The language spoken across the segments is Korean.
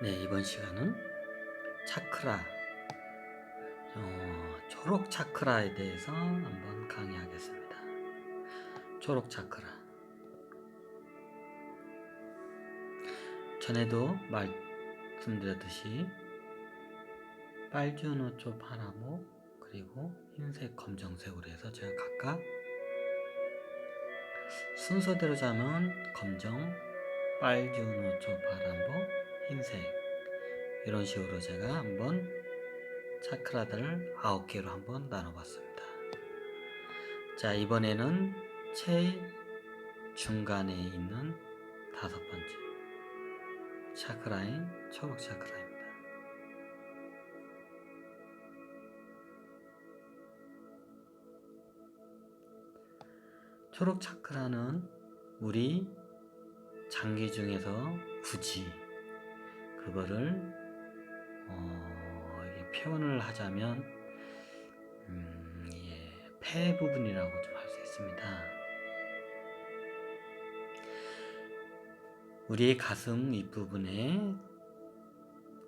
네, 이번 시간은 차크라, 초록 차크라에 대해서 한번 강의하겠습니다. 초록 차크라. 전에도 말씀드렸듯이 빨주노초 파나모 그리고 흰색, 검정색으로 해서 제가 각각 순서대로 자면 검정, 빨주노초 파나모, 흰색 이런 식으로 제가 한번 차크라들을 9개로 한번 나눠봤습니다. 자, 이번에는 제일 중간에 있는 5번째 차크라인 초록 차크라입니다. 초록 차크라는 우리 장기 중에서 굳이 그거를 이게 표현을 하자면 폐 부분이라고 좀 할 수 있습니다. 우리의 가슴 윗부분에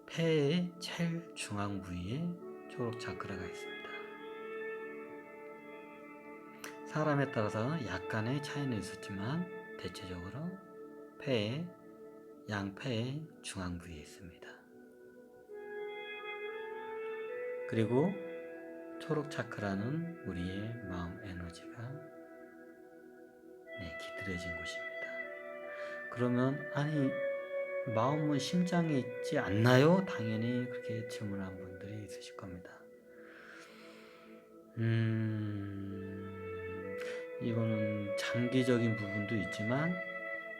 폐의 제일 중앙 부위에 초록 차크라가 있습니다. 사람에 따라서 약간의 차이는 있었지만 대체적으로 폐의 양폐의 중앙 부위에 있습니다. 그리고 초록 차크라는 우리의 마음 에너지가 깃들여진 곳입니다. 그러면 아니 마음은 심장에 있지 않나요? 당연히 그렇게 질문한 분들이 있으실 겁니다. 이거는 장기적인 부분도 있지만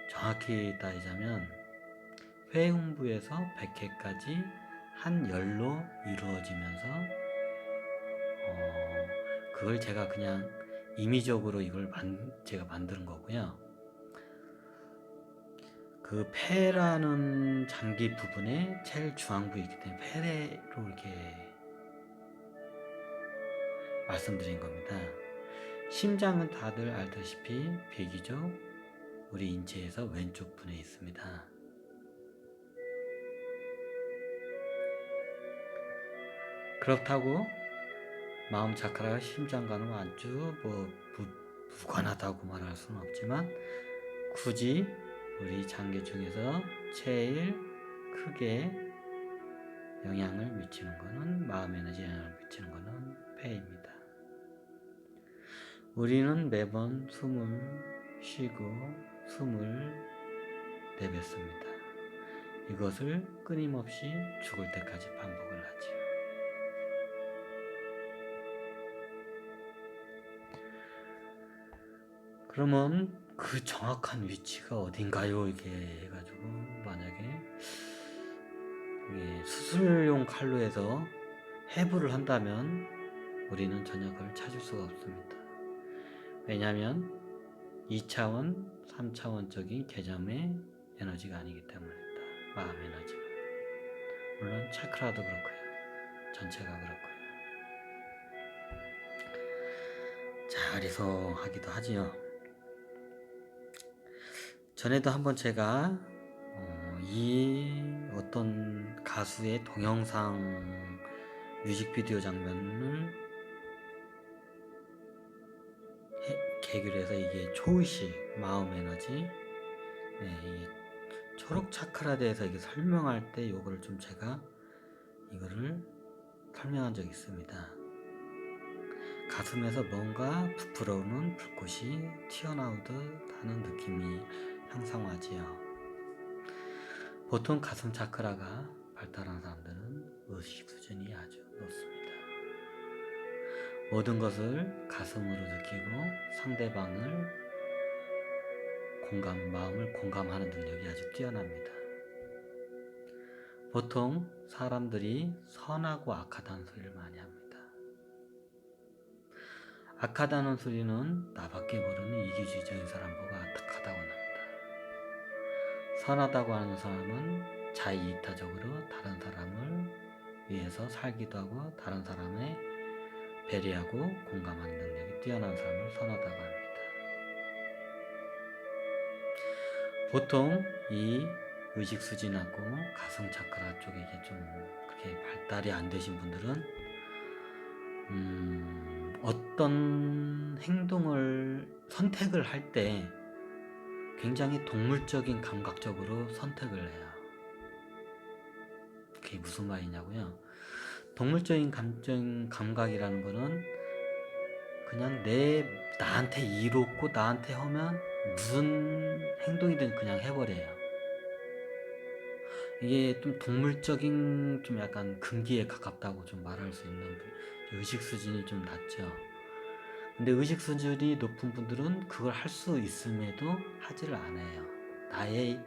정확히 따지자면 회음부에서 백회까지 한 열로 이루어지면서 그걸 제가 그냥 임의적으로 이걸 제가 만드는 거고요. 그 폐라는 장기 부분에 제일 중앙부에 있기 때문에 폐로 이렇게 말씀드린 겁니다. 심장은 다들 알다시피 비교적 우리 인체에서 왼쪽 분에 있습니다. 그렇다고 마음 차크라가 심장과는 아주 무관하다고 말할 수는 없지만 굳이 우리 장기 중에서 제일 크게 영향을 미치는 것은 마음 에너지에 영향을 미치는 것은 폐입니다. 우리는 매번 숨을 쉬고 숨을 내뱉습니다. 이것을 끊임없이 죽을 때까지 반복을 하지요. 그러면 그 정확한 위치가 어딘가요? 이게 해가지고 만약에 수술용 칼로 해서 해부를 한다면 우리는 전혀 그걸 찾을 수가 없습니다. 왜냐하면 2차원, 3차원적인 개념의 에너지가 아니기 때문입니다. 마음 에너지가. 물론 차크라도 그렇고요. 전체가 그렇고요. 자, 그래서 하기도 하지요. 전에도 한번 제가 이 어떤 가수의 동영상 뮤직비디오 장면을 계기로 해서 이게 초의식, 마음 에너지, 이 초록 차크라에 대해서 이게 설명할 때 요거를 좀 제가 이거를 설명한 적이 있습니다. 가슴에서 뭔가 부풀어오는 불꽃이 튀어나오듯 하는 느낌이 형성하지요. 보통 가슴 차크라가 발달한 사람들은 의식 수준이 아주 높습니다. 모든 것을 가슴으로 느끼고 상대방을 마음을 공감하는 능력이 아주 뛰어납니다. 보통 사람들이 선하고 악하다는 소리를 많이 합니다. 악하다는 소리는 나밖에 모르는 이기주의적인 사람 보고 악하다고 합니다. 선하다고 하는 사람은 자의이타적으로 다른 사람을 위해서 살기도 하고 다른 사람의 배려하고 공감하는 능력이 뛰어난 사람을 선하다고 합니다. 보통 이 의식 수진하고 가슴 차크라 쪽에 이게 좀 그렇게 발달이 안 되신 분들은 어떤 행동을 선택을 할 때 굉장히 동물적인 감각적으로 선택을 해요. 그게 무슨 말이냐고요? 동물적인 감각이라는 거는 그냥 나한테 이롭고 나한테 하면 무슨 행동이든 그냥 해버려요. 이게 좀 동물적인 좀 약간 금기에 가깝다고 좀 말할 수 있는 의식 수준이 좀 낮죠. 근데 의식 수준이 높은 분들은 그걸 할 수 있음에도 하지를 않아요. 나의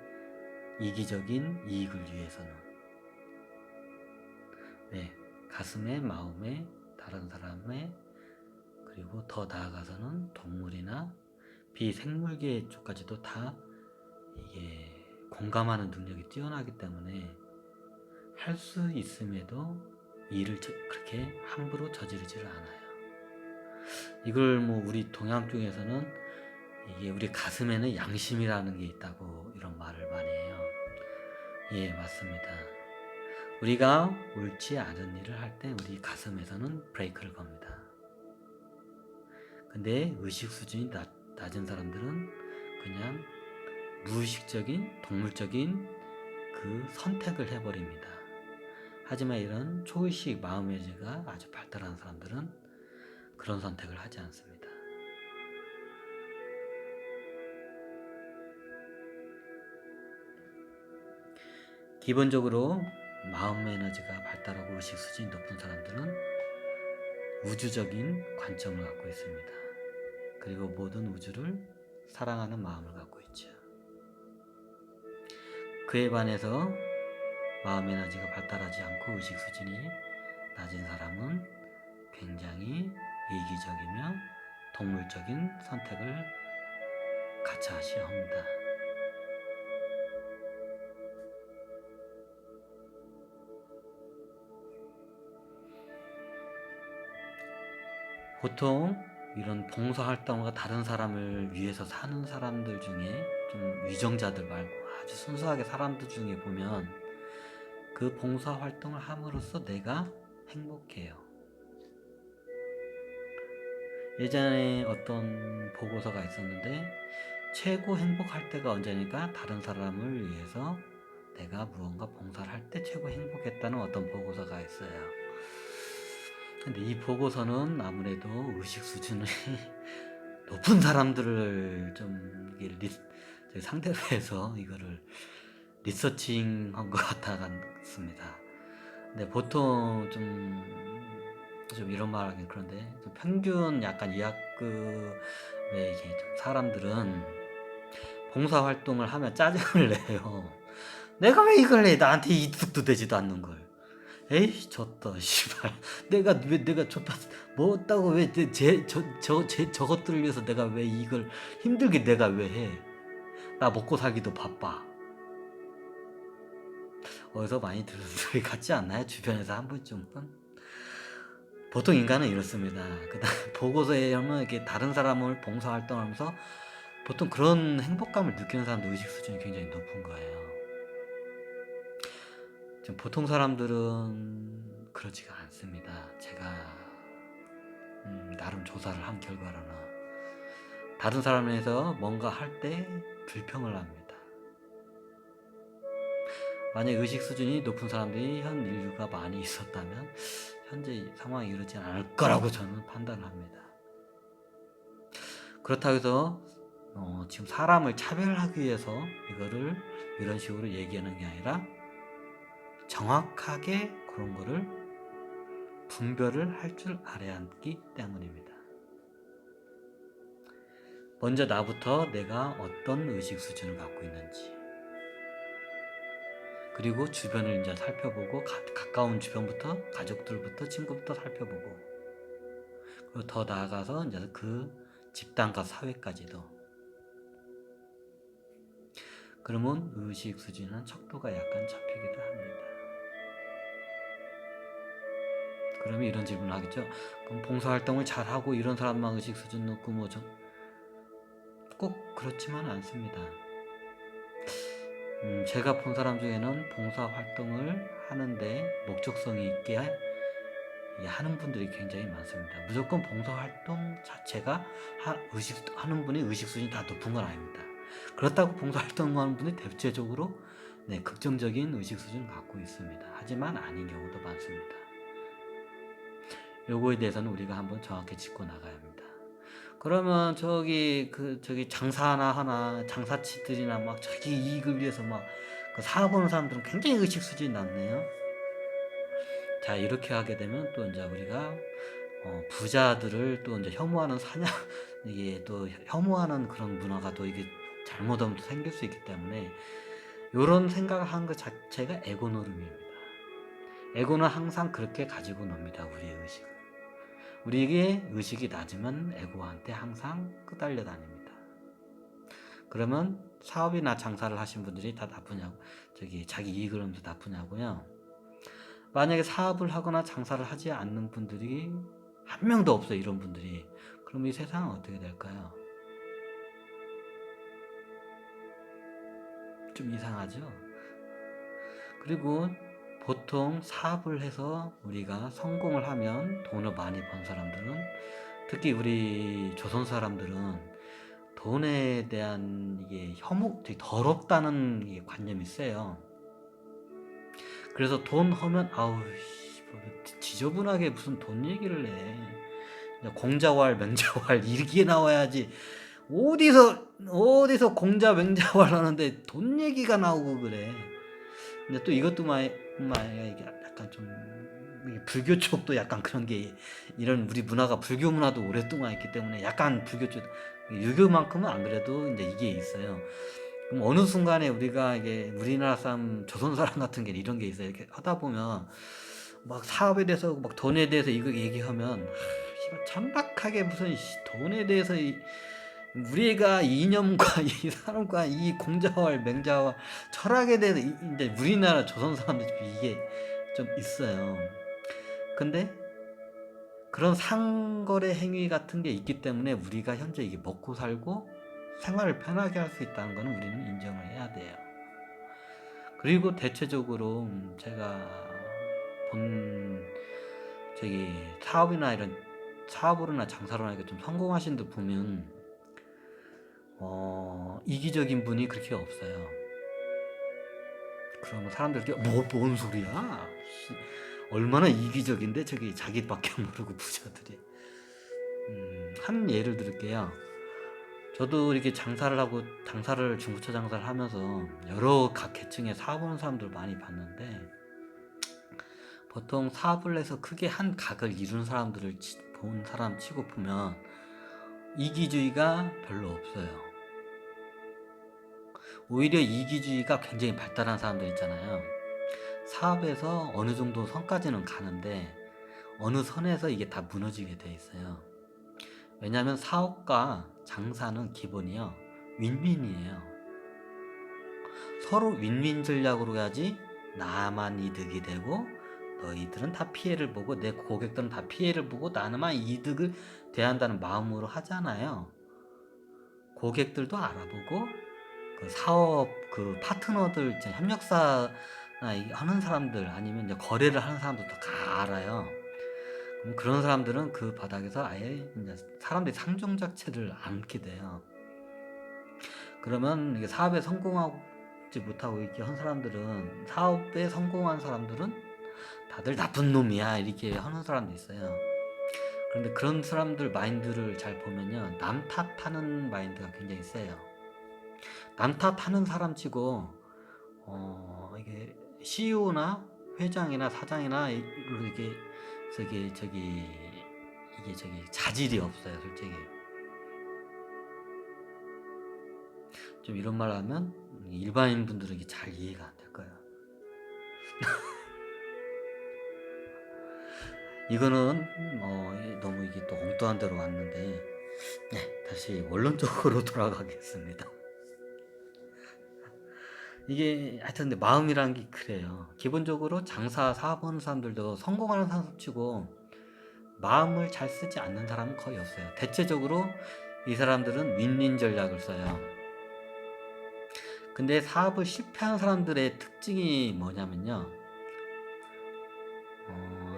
이기적인 이익을 위해서는. 네, 가슴에, 마음에, 다른 사람의, 그리고 더 나아가서는 동물이나 비생물계 쪽까지도 다 이게 공감하는 능력이 뛰어나기 때문에 할 수 있음에도 일을 그렇게 함부로 저지르지를 않아요. 이걸 뭐 우리 동양 쪽에서는 이게 우리 가슴에는 양심이라는 게 있다고 이런 말을 많이 해요. 예, 맞습니다. 우리가 옳지 않은 일을 할 때 우리 가슴에서는 브레이크를 겁니다. 근데 의식 수준이 낮은 사람들은 그냥 무의식적인 동물적인 그 선택을 해버립니다. 하지만 이런 초의식 마음의 지가 아주 발달한 사람들은 그런 선택을 하지 않습니다. 기본적으로 마음 에너지가 발달하고 의식 수준이 높은 사람들은 우주적인 관점을 갖고 있습니다. 그리고 모든 우주를 사랑하는 마음을 갖고 있죠. 그에 반해서 마음 에너지가 발달하지 않고 의식 수준이 낮은 사람은 굉장히 이기적이며 동물적인 선택을 가차하셔야 합니다. 보통 이런 봉사활동과 다른 사람을 위해서 사는 사람들 중에 좀 위정자들 말고 아주 순수하게 사람들 중에 보면 그 봉사활동을 함으로써 내가 행복해요. 예전에 어떤 보고서가 있었는데 최고 행복할 때가 언제니까 다른 사람을 위해서 내가 무언가 봉사를 할 때 최고 행복했다는 어떤 보고서가 있어요. 근데 이 보고서는 아무래도 의식 수준이 높은 사람들을 좀 상대로 해서 이거를 리서칭한 것 같았습니다. 근데 보통 좀 이런 말 하긴 그런데 좀 평균 약간 이하급의 이게 좀 사람들은 봉사활동을 하면 짜증을 내요. 내가 왜 이걸 해? 나한테 이득도 되지도 않는 걸. 에이 졌다 씨발. 내가 졌다 뭐 없다고 왜 저것들을 위해서 내가 왜 이걸 힘들게 내가 왜 해? 나 먹고 살기도 바빠. 어디서 많이 들은 소리 같지 않나요? 주변에서 한 번쯤은? 보통 인간은 이렇습니다. 그다음 보고서에 하면 이렇게 다른 사람을 봉사활동하면서 보통 그런 행복감을 느끼는 사람도 의식 수준이 굉장히 높은 거예요. 지금 보통 사람들은 그렇지가 않습니다. 제가 나름 조사를 한 결과로는 다른 사람에서 뭔가 할 때 불평을 합니다. 만약 의식 수준이 높은 사람들이 현 인류가 많이 있었다면 현재 상황이 이러지 않을 거라고 저는 판단을 합니다. 그렇다고 해서 지금 사람을 차별하기 위해서 이거를 이런 식으로 얘기하는 게 아니라 정확하게 그런 거를 분별을 할 줄 알아야 하기 때문입니다. 먼저 나부터 내가 어떤 의식 수준을 갖고 있는지, 그리고 주변을 이제 살펴보고 가까운 주변부터 가족들부터 친구부터 살펴보고, 그리고 더 나아가서 이제 그 집단과 사회까지도. 그러면 의식 수준은 척도가 약간 잡히기도 합니다. 그러면 이런 질문을 하겠죠. 그럼 봉사활동을 잘하고 이런 사람만 의식 수준 높고 꼭 그렇지만 않습니다. 제가 본 사람 중에는 봉사활동을 하는데 목적성이 있게 하는 분들이 굉장히 많습니다. 무조건 봉사활동 자체가 하는 분이 의식 수준이 다 높은 건 아닙니다. 그렇다고 봉사활동하는 분이 대체적으로 긍정적인 의식 수준을 갖고 있습니다. 하지만 아닌 경우도 많습니다. 요거에 대해서는 우리가 한번 정확히 짚고 나가야 합니다. 그러면 저기 장사나 하나 장사치들이나 막 자기 이익을 위해서 막 그 사업하는 사람들은 굉장히 의식 수준이 낮네요. 자, 이렇게 하게 되면 또 이제 우리가 부자들을 또 이제 혐오하는 이게 또 혐오하는 그런 문화가 또 이게 잘못하면 또 생길 수 있기 때문에 요런 생각을 하는 것 자체가 에고 노름입니다. 에고는 항상 그렇게 가지고 놉니다. 우리의 의식을. 우리에게 의식이 낮으면 에고한테 항상 끄달려 다닙니다. 그러면 사업이나 장사를 하신 분들이 다 나쁘냐고, 자기 이익을 하면서 나쁘냐고요. 만약에 사업을 하거나 장사를 하지 않는 분들이 한 명도 없어요. 이런 분들이. 그럼 이 세상은 어떻게 될까요? 좀 이상하죠? 그리고 보통 사업을 해서 우리가 성공을 하면 돈을 많이 번 사람들은, 특히 우리 조선 사람들은 돈에 대한 이게 되게 더럽다는 이게 관념이 세요. 그래서 돈 하면 지저분하게 무슨 돈 얘기를 해. 공자왈 맹자왈 이렇게 나와야지. 어디서 공자 맹자왈 하는데 돈 얘기가 나오고 그래. 근데 또 이것도 이게 약간 좀 불교 쪽도 약간 그런 게, 이런 우리 문화가 불교 문화도 오랫동안 있기 때문에 약간 불교 쪽, 유교만큼은 안 그래도 이제 이게 있어요. 그럼 어느 순간에 우리가 이게 우리나라 사람, 조선 사람 같은 게 이런 게 있어요. 이렇게 하다 보면 막 사업에 대해서 막 돈에 대해서 이거 얘기하면 천박하게 무슨 돈에 대해서 우리가 이념과 이 사람과 이 공자와 맹자와 철학에 대해서 이제 우리나라 조선 사람들 이게 좀 있어요. 근데 그런 상거래 행위 같은 게 있기 때문에 우리가 현재 이게 먹고 살고 생활을 편하게 할 수 있다는 거는 우리는 인정을 해야 돼요. 그리고 대체적으로 제가 본 사업이나 이런 사업으로나 장사로나 좀 성공하신 분 보면 이기적인 분이 그렇게 없어요. 그러면 사람들이 뭔 소리야? 얼마나 이기적인데 자기밖에 모르고 부자들이. 한 예를 들을게요. 저도 이렇게 장사를 중고차 장사를 하면서 여러 각 계층의 사업하는 사람들 많이 봤는데, 보통 사업을 해서 크게 한 각을 이룬 사람들을 본 사람 치고 보면 이기주의가 별로 없어요. 오히려 이기주의가 굉장히 발달한 사람들 있잖아요. 사업에서 어느 정도 선까지는 가는데 어느 선에서 이게 다 무너지게 돼 있어요. 왜냐하면 사업과 장사는 기본이요, 윈윈이에요. 서로 윈윈 전략으로 해야지 나만 이득이 되고 너희들은 다 피해를 보고 내 고객들은 다 피해를 보고 나만 이득을 대한다는 마음으로 하잖아요. 고객들도 알아보고 그 사업 파트너들, 협력사나 하는 사람들, 아니면 이제 거래를 하는 사람들도 다 알아요. 그럼 그런 사람들은 그 바닥에서 아예 이제 사람들이 상종 자체를 않게 돼요. 그러면 이게 사업에 성공하지 못하고 이렇게 한 사람들은, 사업에 성공한 사람들은 다들 나쁜 놈이야 이렇게 하는 사람도 있어요. 그런데 그런 사람들 마인드를 잘 보면요, 남 탓하는 마인드가 굉장히 세요. 남 탓하는 사람 치고 이게 CEO나 회장이나 사장이나 이렇게 이게 자질이 없어요, 솔직히. 좀 이런 말 하면 일반인 분들은 이게 잘 이해가 안 될 거예요. 이거는 너무 이게 또 엉뚱한 데로 왔는데, 다시 원론적으로 돌아가겠습니다. 이게 하여튼 근데 마음이란 게 그래요. 기본적으로 사업하는 사람들도 성공하는 사람 치고 마음을 잘 쓰지 않는 사람은 거의 없어요. 대체적으로 이 사람들은 윈윈 전략을 써요. 근데 사업을 실패한 사람들의 특징이 뭐냐면요.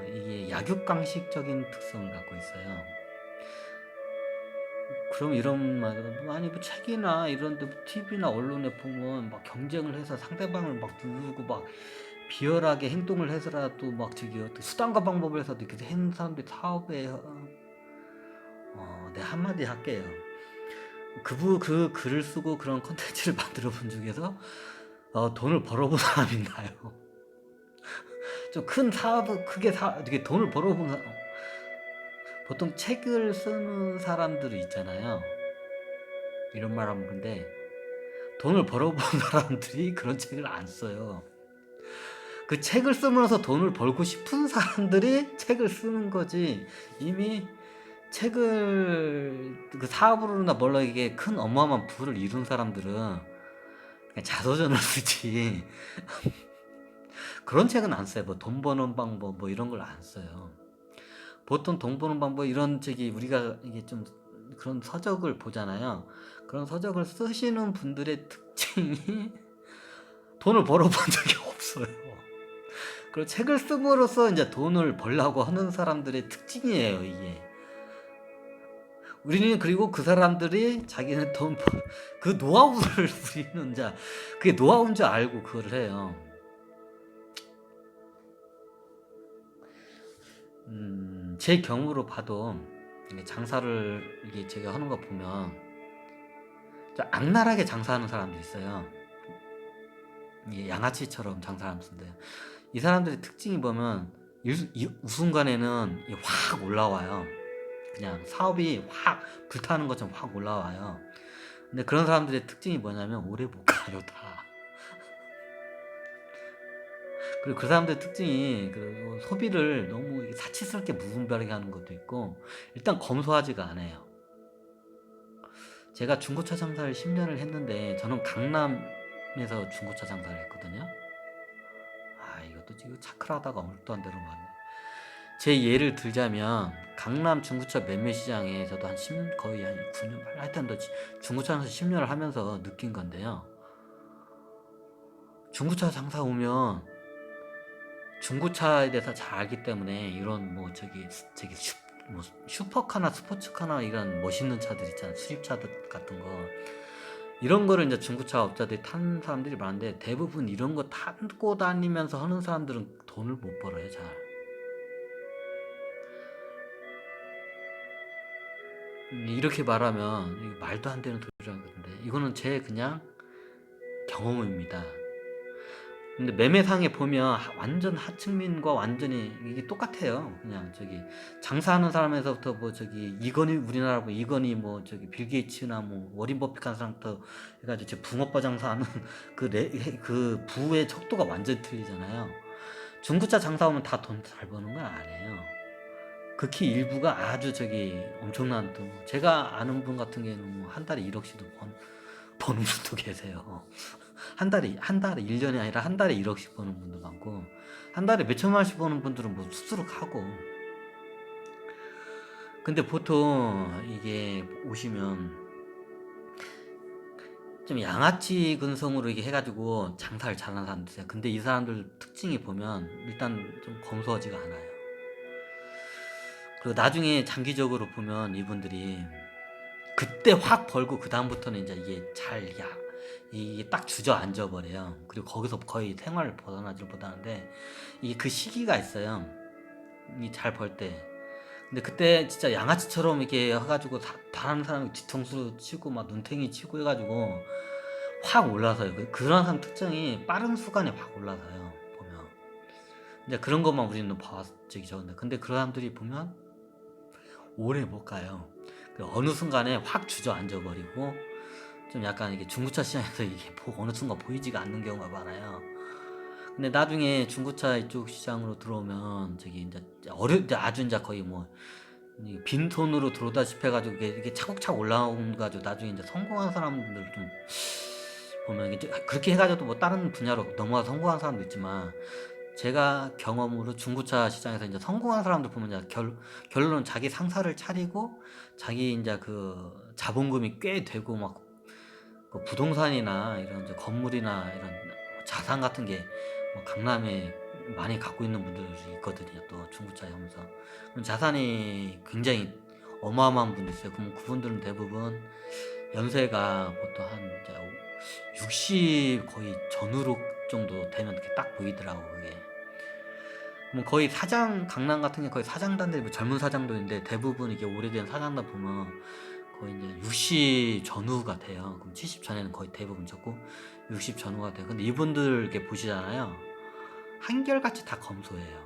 이게 약육강식적인 특성을 갖고 있어요. 그럼 이런 말, 아니 뭐 책이나 이런 데 TV나 언론에 보면 막 경쟁을 해서 상대방을 막 누르고 막 비열하게 행동을 해서라도 막 저기 어떤 수단과 방법을 해서도 이렇게 하는 사람들이 사업에 내 한마디 할게요. 그 글을 쓰고 그런 콘텐츠를 만들어 본 중에서 돈을 벌어본 사람 있나요? 좀 큰 사업을 크게 이렇게 돈을 벌어본 사람, 보통 책을 쓰는 사람들이 있잖아요. 이런 말 하면 근데 돈을 벌어본 사람들이 그런 책을 안 써요. 그 책을 쓰면서 돈을 벌고 싶은 사람들이 책을 쓰는 거지. 이미 책을 그 사업으로나 뭘로 이게 큰 어마어마한 부를 이룬 사람들은 그냥 자서전을 쓰지. 그런 책은 안 써요. 뭐 돈 버는 방법 뭐 이런 걸 안 써요. 보통 돈 버는 방법 이런 책이 우리가 이게 좀 그런 서적을 보잖아요. 그런 서적을 쓰시는 분들의 특징이 돈을 벌어본 적이 없어요. 그리고 책을 씀으로써 이제 돈을 벌려고 하는 사람들의 특징이에요, 이게. 우리는 그리고 그 사람들이 자기는 그 노하우를 우리는 이제 그게 노하우인 줄 알고 그걸 해요. 제 경우로 봐도 이게 장사를 이게 제가 하는 거 보면 좀 악랄하게 장사하는 사람들이 있어요. 이게 양아치처럼 장사하는데 이 사람들의 특징이 보면 우순간에는 확 올라와요. 그냥 사업이 확 불타는 것처럼 확 올라와요. 근데 그런 사람들의 특징이 뭐냐면 오래 못 가요 다. 그리고 그 사람들의 특징이 그 소비를 너무 사치스럽게 무분별하게 하는 것도 있고 일단 검소하지가 않아요. 제가 중고차 장사를 10년을 했는데 저는 강남에서 중고차 장사를 했거든요. 이것도 지금 차크라다가 어물도 안 되는 거 같네. 제 예를 들자면 강남 중고차 매매 시장에 저도 거의 한 9년, 하여튼 중고차 장사 10년을 하면서 느낀 건데요. 중고차 장사 오면 중고차에 대해서 잘 알기 때문에 이런 뭐 뭐 슈퍼카나 스포츠카나 이런 멋있는 차들 있잖아요. 수입차들 같은 거. 이런 거를 이제 중고차 업자들이 타는 사람들이 많은데 대부분 이런 거 타고 다니면서 하는 사람들은 돈을 못 벌어요, 잘. 이렇게 말하면 이거 말도 안 되는 소리라는 건데 이거는 제 그냥 경험입니다. 근데 매매상에 보면 완전 하층민과 완전히 이게 똑같아요. 그냥 장사하는 사람에서부터 뭐 이건희 우리나라 뭐 이건희 뭐 빌 게이츠나 뭐 워린 버핏 같은 사람부터 해가지고 붕어빠 장사하는 그 부의 척도가 완전히 틀리잖아요. 중고차 장사하면 다 돈 잘 버는 건 아니에요. 극히 일부가 아주 엄청난 돈. 제가 아는 분 같은 경우에는 뭐 한 달에 1억씩도 버는 분도 계세요. 한 달에 1년이 아니라 한 달에 1억씩 버는 분도 많고 한 달에 몇 천만 원씩 버는 분들은 뭐 수두룩하고. 근데 보통 이게 오시면 좀 양아치 근성으로 이게 해가지고 장사를 잘하는 사람들 있어요. 근데 이 사람들 특징이 보면 일단 좀 검소하지가 않아요. 그리고 나중에 장기적으로 보면 이분들이 그때 확 벌고 그 다음부터는 이제 이게 딱 주저앉아 버려요. 그리고 거기서 거의 생활을 벗어나지 못하는데 이게 그 시기가 있어요. 이 잘 벌 때. 근데 그때 진짜 양아치처럼 이렇게 해가지고 다른 사람 뒤통수 치고 막 눈탱이 치고 해가지고 확 올라서요. 그런 사람 특징이 빠른 수간에 확 올라서요. 보면. 이제 그런 것만 우리는 봐왔지 적은데 근데 그런 사람들이 보면 오래 못 가요. 어느 순간에 확 주저앉아 버리고 좀 약간 이게 중고차 시장에서 이게 어느 순간 보이지가 않는 경우가 많아요. 근데 나중에 중고차 이쪽 시장으로 들어오면 이제 아주 이제 거의 뭐 빈손으로 들어오다시피 해가지고 이게 차곡차곡 올라온가지고 나중에 이제 성공한 사람들 좀 보면 이제 그렇게 해가지고 뭐 다른 분야로 넘어가서 성공한 사람도 있지만 제가 경험으로 중고차 시장에서 이제 성공한 사람들 보면 이제 결론은 자기 상사를 차리고 자기 이제 그 자본금이 꽤 되고 막 그 부동산이나 이런 이제 건물이나 이런 자산 같은 게 뭐 강남에 많이 갖고 있는 분들이 있거든요. 또 중고차에 하면서 그럼 자산이 굉장히 어마어마한 분도 있어요. 그럼 그분들은 대부분 연세가 보통 한 이제 60 거의 전후로 정도 되면 이렇게 딱 보이더라고 그게. 그럼 거의 사장 강남 같은 게 거의 사장단들이 뭐 젊은 사장도 있는데 대부분 이게 오래된 사장단 보면 거의 이제 60 전후가 돼요. 그럼 70 전에는 거의 대부분 적고 60 전후가 돼요. 근데 이분들 이렇게 보시잖아요. 한결같이 다 검소해요.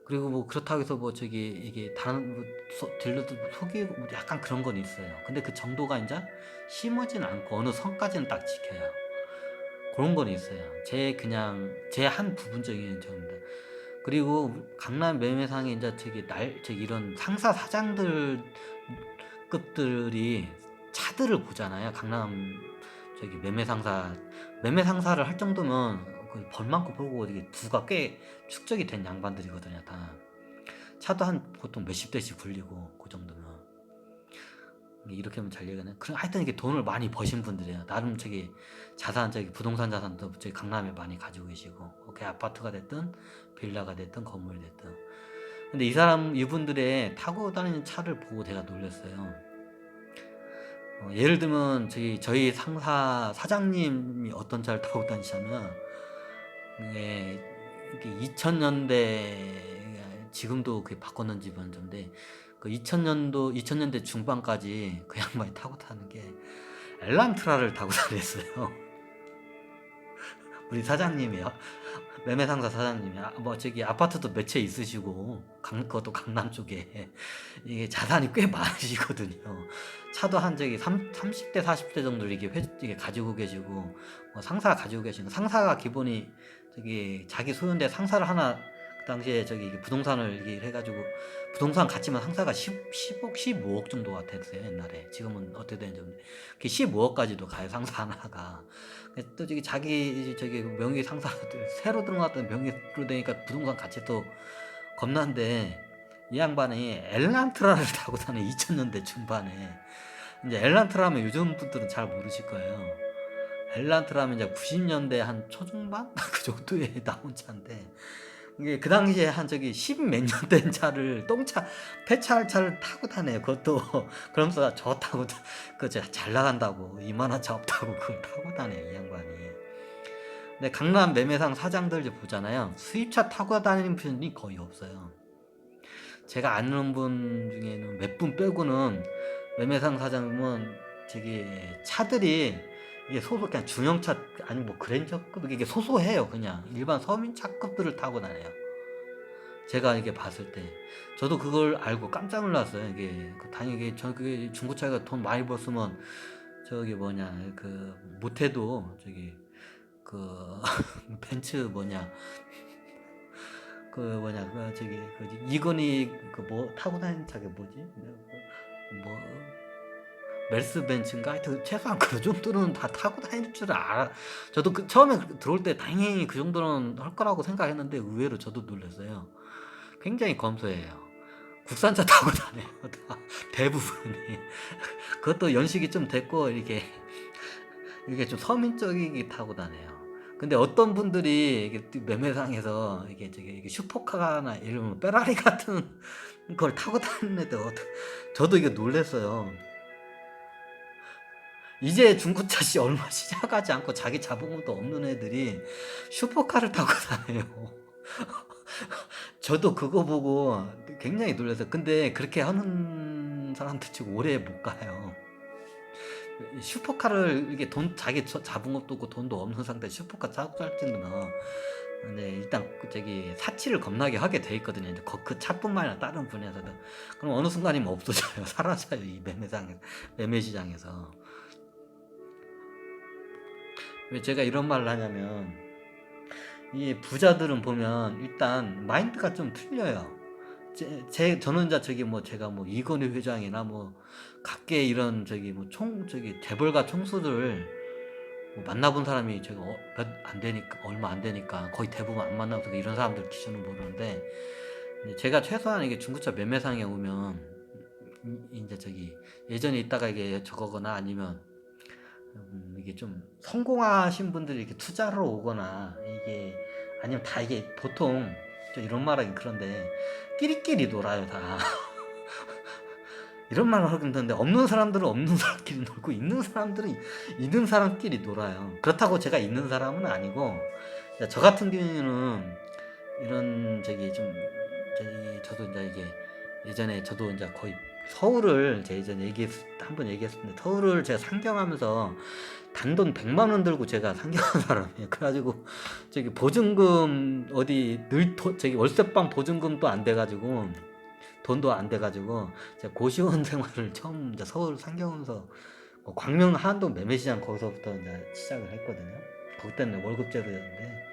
그리고 뭐 그렇다고 해서 뭐 저기 이게 다른 뭐 딜러도 뭐 속이고 뭐 약간 그런 건 있어요. 근데 그 정도가 인제 심하진 않고 어느 선까지는 딱 지켜요. 그런 건 있어요. 제 한 부분적인 점입니다. 그리고 강남 매매상에 인제 저기 이런 상사 사장들 급들이 차들을 보잖아요. 강남 저기 매매 상사를 할 정도면 거의 벌 많고 벌고 이게 부가 꽤 축적이 된 양반들이거든요, 다. 차도 한 보통 몇십 대씩 굴리고 그 정도면. 이렇게 하면 잘 얘기하네. 그럼 하여튼 이게 돈을 많이 버신 분들이에요. 나름 부동산 자산도 저기 강남에 많이 가지고 계시고, 그게 아파트가 됐든 빌라가 됐든 건물이 됐든. 근데 이분들의 타고 다니는 차를 보고 내가 놀랐어요. 예를 들면 저희 상사 사장님이 어떤 차를 타고 다니시냐면 이게 2000년대 지금도 그게 바꿨는지 모르는데 그 2000년대 중반까지 그 양반이 타고 타는 게 엘란트라를 타고 다녔어요. 우리 사장님이요. 매매 상사 사장님이 뭐 저기 아파트도 몇 채 있으시고 그것도 강남 쪽에 이게 자산이 꽤 많으시거든요. 차도 한 저기 30대 40대 정도를 이게 가지고 계시고 뭐 상사가 가지고 계시는 상사가 기본이 저기 자기 소유인데 상사를 하나 그 당시에 저기 이게 부동산을 이게 해가지고 부동산 가치만 상사가 10억 15억 정도가 됐어요 옛날에. 지금은 어떻게 되는지 모르는데 그게 15억까지도 가요 상사 하나가. 또 자기 명의 상사 새로 들어갔던 명의로 되니까 부동산 가치 또 겁난데 이 양반이 엘란트라를 타고 다는 2000년대 중반에 이제 엘란트라면 요즘 분들은 잘 모르실 거예요. 엘란트라면 이제 90년대 한 초중반 그 정도에 나온 차인데 이게 그 당시에 한 저기 10 몇 년 된 차를 폐차할 차를 타고 다녀요. 그것도 그러면서 저 타고 잘 나간다고 이만한 차 없다고 그걸 타고 다녀요 이 양반이. 근데 강남 매매상 사장들 이제 보잖아요. 수입차 타고 다니는 분이 거의 없어요. 제가 아는 분 중에는 몇 분 빼고는 매매상 사장은 저기 차들이 이게 그냥 중형차 아니 뭐 그랜저급 이게 소소해요. 그냥 일반 서민차급들을 타고 다녀요. 제가 이게 봤을 때 저도 그걸 알고 깜짝 놀랐어요. 이게 당연히 그게 중고차가 돈 많이 벌었으면 저기 그 못해도 그 벤츠 이건희 뭐 타고 다니는 차가 뭐지? 뭐 멜스 벤츠인가? 하여튼 최소한 그 정도는 다 타고 다닐 줄 알아. 저도 처음에 들어올 때 당연히 그 정도는 할 거라고 생각했는데 의외로 저도 놀랐어요. 굉장히 검소해요. 국산차 타고 다녀요. 다 대부분이. 그것도 연식이 좀 됐고 이게 좀 서민적이게 타고 다녀요. 근데 어떤 분들이 이게 매매상에서 이게 슈퍼카나 예를 들면 페라리 같은 걸 타고 다니는 애들 저도 이게 놀랐어요. 이제 중고차 얼마 시작하지 않고 자기 자본금도 없는 애들이 슈퍼카를 타고 다녀요. 저도 그거 보고 굉장히 놀랐어요. 근데 그렇게 하는 사람들 치고 오래 못 가요. 슈퍼카를 이게 자기 자본금도 없고 돈도 없는 상태에 슈퍼카 타고 살 때는 네, 일단 사치를 겁나게 하게 돼 있거든요. 이제 그 차뿐만 아니라 다른 분야에서도. 그럼 어느 순간이면 없어져요. 사라져요. 이 매매 시장에서. 왜 제가 이런 말을 하냐면 이 부자들은 보면 일단 마인드가 좀 틀려요. 저는 제가 이건희 회장이나 각계 이런 재벌가 총수들 만나본 사람이 제가 얼마 안 되니까 거의 대부분 안 만나서 이런 사람들 기준은 모르는데 제가 최소한 이게 중고차 매매상에 오면 이제 저기 예전에 있다가 이게 저거거나 아니면 이게 좀 성공하신 분들이 이렇게 투자로 오거나 이게 아니면 다 이게 보통 좀 이런 말하기 그런데 끼리끼리 놀아요 다. 이런 말을 하긴 하는데 없는 사람들은 없는 사람끼리 놀고 있는 사람들은 있는 사람끼리 놀아요. 그렇다고 제가 있는 사람은 아니고 저 같은 경우에는 이런 저기 좀 저도 이제 이게 예전에 저도 이제 거의 서울을 제가 예전에 한번 얘기했었는데 서울을 제가 상경하면서 단돈 100만 원 들고 제가 상경한 사람이에요. 그래가지고 저기 보증금 어디 저기 월세방 보증금도 안 돼가지고 돈도 안 돼가지고 제가 고시원 생활을 처음 이제 서울 상경하면서 광명 한동 매매시장 거기서부터 이제 시작을 했거든요. 거기 때는 월급제로였는데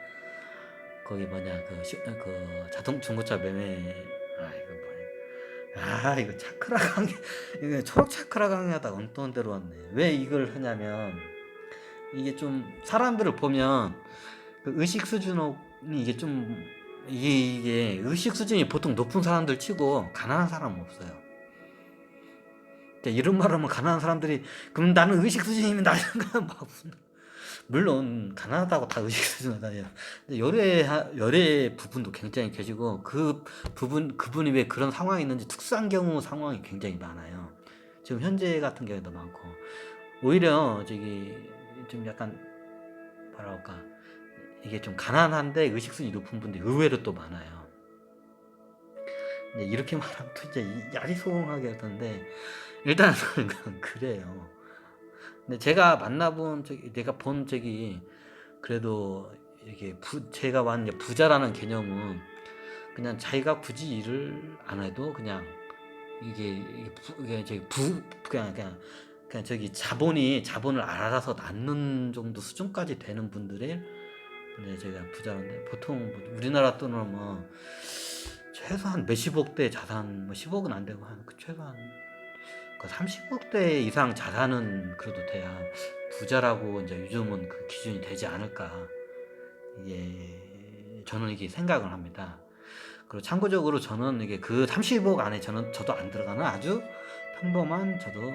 거기 뭐냐 그 자동 중고차 매매 이거 차크라 강의 이거 초록 차크라 강의하다 엉뚱한 데로 왔네. 왜 이걸 하냐면 이게 좀 사람들을 보면 그 의식 수준이 이게 좀 이게 의식 수준이 보통 높은 사람들 치고 가난한 사람은 없어요. 이런 말 하면 가난한 사람들이 그럼 나는 의식 수준이면 나는 막 물론 가난하다고 다 의식 수준은 아니에요. 열애 부분도 굉장히 계시고 그분이 왜 그런 상황이 있는지 특수한 경우 상황이 굉장히 많아요. 지금 현재 같은 경우도 많고 오히려 저기 좀 약간 뭐랄까 이게 좀 가난한데 의식 수준이 높은 분들이 의외로 또 많아요. 이렇게 말하면 또 이제 야리송하게 하던데 일단 그래요. 근데 제가 만나본 내가 본 그래도 이게 제가 완전 부자라는 개념은 그냥 자기가 굳이 일을 안 해도 그냥 이게 그냥 저기 자본을 알아서 낳는 정도 수준까지 되는 분들의 근데 제가 부자인데 보통 우리나라 돈으로 뭐 최소한 몇십억대 자산 뭐 10억은 안 되고 한 최소한 30억대 이상 자산은 그래도 돼야 부자라고 이제 요즘은 그 기준이 되지 않을까. 이게 저는 이게 생각을 합니다. 그리고 참고적으로 저는 이게 그 30억 안에 저도 안 들어가는 아주 평범한 저도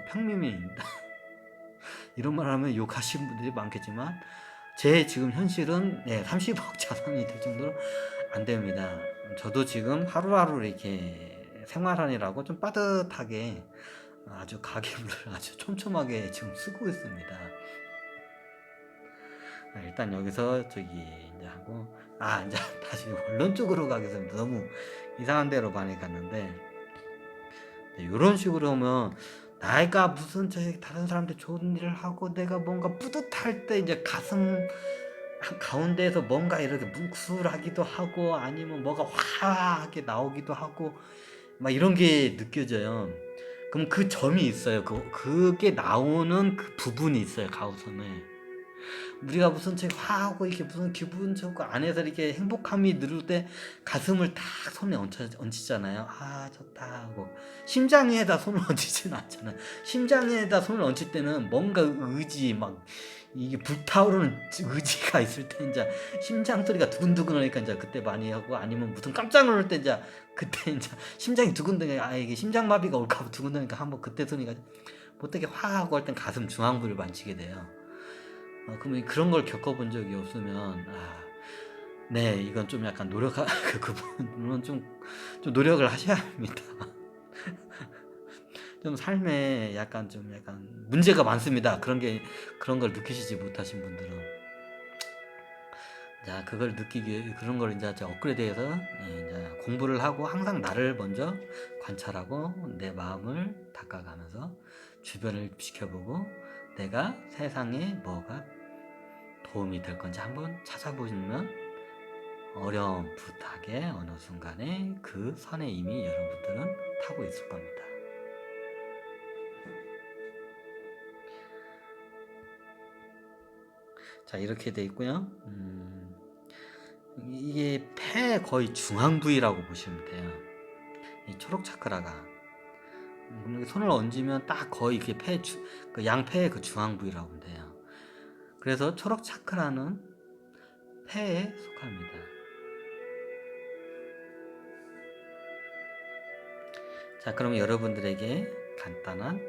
평민입니다. 이런 말 하면 욕하시는 분들이 많겠지만 제 지금 현실은 30억 자산이 될 정도로 안 됩니다. 저도 지금 하루하루 이렇게 생활하느라고 좀 빠듯하게 아주 가계부를 아주 촘촘하게 지금 쓰고 있습니다. 일단 여기서 저기 이제 하고 이제 다시 원론 쪽으로 가겠습니다. 너무 이상한 데로 많이 갔는데 이런 식으로 하면 내가 무슨 다른 사람들 좋은 일을 하고 내가 뭔가 뿌듯할 때 이제 가슴 가운데에서 뭔가 이렇게 뭉클하기도 하고 아니면 뭐가 화하게 나오기도 하고 막 이런 게 느껴져요. 그럼 그 점이 있어요. 그게 나오는 그 부분이 있어요. 가우선에. 우리가 무슨 화하고 이렇게 무슨 기분 좋고 안에서 이렇게 행복함이 누를 때 가슴을 딱 손에 얹히잖아요. 좋다 하고 심장에다 손을 얹히지는 않잖아요. 심장에다 손을 얹힐 때는 뭔가 의지 막 이게 불타오르는 의지가 있을 때 이제 심장 소리가 두근두근하니까 이제 그때 많이 하고 아니면 무슨 깜짝 놀랄 때 이제 그때 이제 심장이 두근두근 이게 심장마비가 올까 두근두근하니까 한번 그때 소리가 못되게 화하고 할 땐 가슴 중앙부를 만지게 돼요. 그러면 그런 걸 겪어본 적이 없으면 네 이건 좀 약간 그분은 좀 노력을 하셔야 합니다. 좀 삶에 약간 문제가 많습니다. 그런 걸 느끼시지 못하신 분들은 자 그걸 느끼기 그런 걸 이제 업그레이드해서 이제 공부를 하고 항상 나를 먼저 관찰하고 내 마음을 닦아가면서 주변을 지켜보고 내가 세상에 뭐가 도움이 될 건지 한번 찾아보시면 어렴풋하게 어느 순간에 그 선에 이미 여러분들은 타고 있을 겁니다. 자 이렇게 돼 있고요. 이게 폐 거의 중앙 부위라고 보시면 돼요. 이 초록 차크라가 손을 얹으면 딱 거의 이게 그 양폐의 그 중앙 부위라고 보면 돼요. 그래서 초록 차크라는 폐에 속합니다. 자, 그럼 여러분들에게 간단한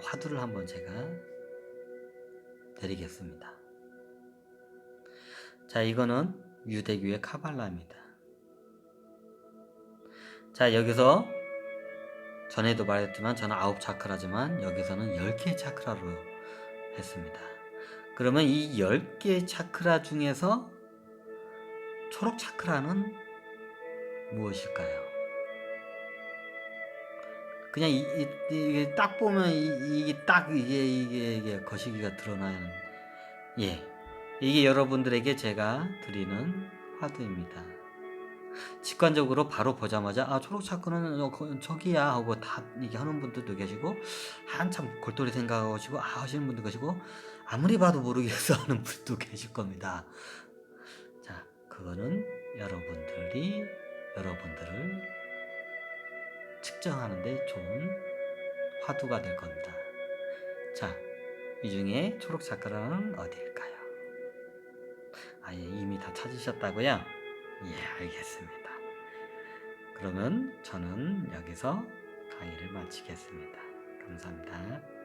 화두를 한번 제가 드리겠습니다. 자, 이거는 유대교의 카발라입니다. 자, 여기서 전에도 말했지만 저는 9차크라지만 여기서는 10개의 차크라로 했습니다. 그러면 이 10개의 차크라 중에서 초록 차크라는 무엇일까요? 그냥 이게 딱 보면 이게 딱 이게 거시기가 드러나는, 예, 이게 여러분들에게 제가 드리는 화두입니다. 직관적으로 바로 보자마자 초록 차크는 저기야 하고 다 이게 하는 분들도 계시고, 한참 골똘히 생각하시고 하시는 분도 계시고, 아무리 봐도 모르겠어 하는 분도 계실 겁니다. 자, 그거는 여러분들을 측정하는데 좋은 화두가 될 겁니다. 자, 이 중에 초록 차크라는 어디일까요? 예, 이미 다 찾으셨다고요? 예, 알겠습니다. 그러면 저는 여기서 강의를 마치겠습니다. 감사합니다.